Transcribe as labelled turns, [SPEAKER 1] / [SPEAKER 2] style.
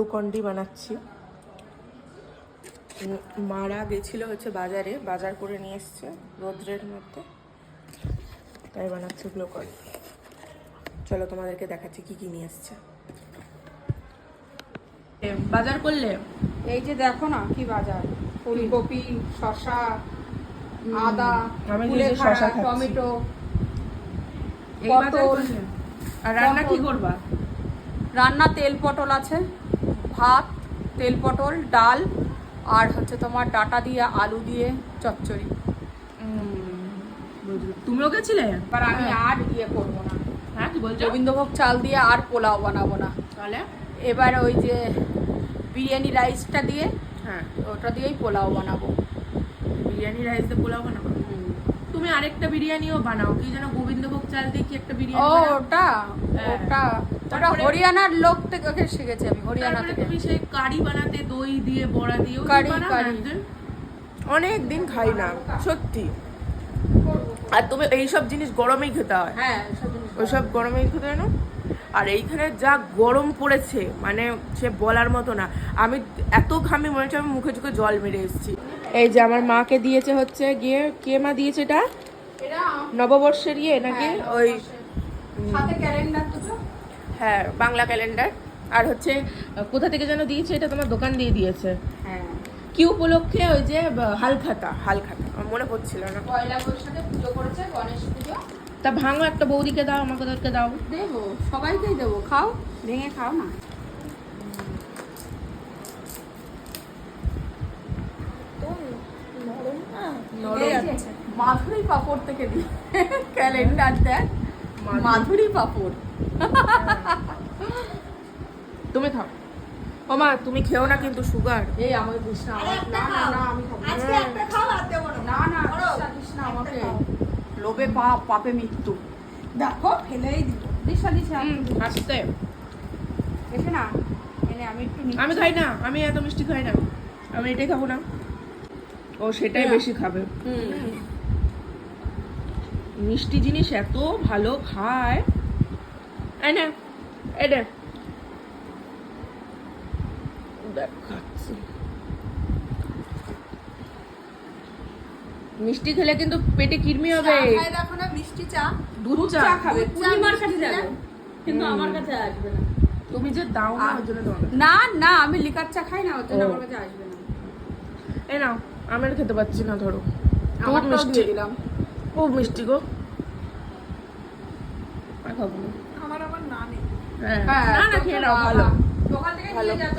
[SPEAKER 1] Glucon-D বানাচ্ছি। মারা গেছিল হচ্ছে বাজারে, বাজার করে নিয়ে এসছে রোদ্রের মধ্যে, তাই বানাচ্ছি গ্লুকন্ডি। চলো তোমাদেরকে দেখাচ্ছি কি কি নিয়ে এসছে। বাজার করলে
[SPEAKER 2] এই যে দেখো না কি বাজার, ফুলকপি, শসা, আদা,
[SPEAKER 1] শসা,
[SPEAKER 2] টমেটো,
[SPEAKER 1] পটল। আর রান্না কি করবা?
[SPEAKER 2] রান্না তেল পটল আছে, ভাত, তেল পটল, ডাল, আর হচ্ছে তোমার ডাটা দিয়ে আলু দিয়ে চচ্চড়ি।
[SPEAKER 1] তুমিও গেছিলে?
[SPEAKER 2] এবার আমি আর করবো না।
[SPEAKER 1] হ্যাঁ, কি বলছো?
[SPEAKER 2] গোবিন্দভোগ চাল দিয়ে আর পোলাও বানাবো না।
[SPEAKER 1] তাহলে
[SPEAKER 2] এবার ওই যে বিরিয়ানি রাইসটা দিয়ে,
[SPEAKER 1] হ্যাঁ,
[SPEAKER 2] ওটা দিয়েই পোলাও বানাবো।
[SPEAKER 1] বিরিয়ানি রাইস দিয়ে পোলাও বানাবো? তুমি আরেকটা বিরিয়ানিও বানাও, কি যেন গোবিন্দভোগ চাল দিয়ে কি একটা বিরিয়ানি বানাও?
[SPEAKER 2] ওটা হরিয়ানার লোক থেকে শিখেছি আমি, হরিয়ানা থেকে।
[SPEAKER 1] তুমি সেই কারি বানাতে দই দিয়ে বড়া দিয়ে
[SPEAKER 2] কারি।
[SPEAKER 1] অনেক দিন খাই না সত্যি। আর তুমি এইসব জিনিস গরমেই খেতে হয়।
[SPEAKER 2] হ্যাঁ,
[SPEAKER 1] ওইসব গরমেই খেতে হয় না। আর এইখানে যা গরম পড়েছে মানে সে বলার মতো না। আমি এত ঘামি, মনে হচ্ছে আমি মুখে চোখে জল মেরে এসেছি। এই যে আমার মাকে দিয়েছে হচ্ছে গিয়ে, কে মা দিয়েছে এটা? নববর্ষের ইয়ে নাকি? ওই
[SPEAKER 2] সাথে ক্যালেন্ডার তো।
[SPEAKER 1] হ্যাঁ, বাংলা ক্যালেন্ডার। আর হচ্ছে কোথা থেকে যেন দিয়েছে, এটা তোমার দোকান দিয়ে দিয়েছে।
[SPEAKER 2] হ্যাঁ,
[SPEAKER 1] কি উপলক্ষে? ওই যে হালখাতা আমার মনে পড়ছিল না।
[SPEAKER 2] পয়লা বৈশাখে পুজো করেছে, গণেশ পুজো।
[SPEAKER 1] তা ভাঙো, একটা বৌদিকে দাও, আমাকে দাও।
[SPEAKER 2] দেবো, সবাইকেই দেবো, খাও, ভেঙে খাও না। মাধুরী পাপড় থেকে দিই ক্যালেন্ডার দেখ, মাধুরী পাপড়।
[SPEAKER 1] তুমি খাও। ও মা, তুমি খেও না কিন্তু, সুগার।
[SPEAKER 2] এই আমাকে দিস না, না আমি খাবো আজকে একটা খাও, আর দেব না। না দিস না আমাকে, লোভে পাপ, পাপে মৃত্যু। দেখো ফেলেই দিল। দিস
[SPEAKER 1] আসতে
[SPEAKER 2] এসে না, এনে আমি একটু
[SPEAKER 1] আমি খাই না, আমি এত মিষ্টি খাই না, আমি এটাই খাবো না। ও সেটাই বেশি খাবে। মিষ্টি জিনিস এত ভালো খায়। এই না, এটা দেখাচ্ছি। মিষ্টি খেলে কিন্তু পেটে কিরমি হবে।
[SPEAKER 2] দেখো না, মিষ্টি চা,
[SPEAKER 1] দুধ চা
[SPEAKER 2] খাবে। পূর্ণিমার কাছে যাবে, কিন্তু আমার কাছে আসবে না।
[SPEAKER 1] তুমি যে দাও না, ওর জন্য তোমার
[SPEAKER 2] না আমি লিকার চা খাই না, ওর জন্য আমার কাছে আসবে না।
[SPEAKER 1] এই নাও, আমি আর খেতে পাচ্ছি না, ধরো।
[SPEAKER 2] আমার
[SPEAKER 1] মিষ্টি
[SPEAKER 2] দিলাম,
[SPEAKER 1] খুব মিষ্টি গো। খাবো না।
[SPEAKER 2] আমার আবার না নেই।
[SPEAKER 1] হ্যাঁ, না খেয়ে নাও, ভালো।
[SPEAKER 2] দোকান থেকে নিয়ে যা।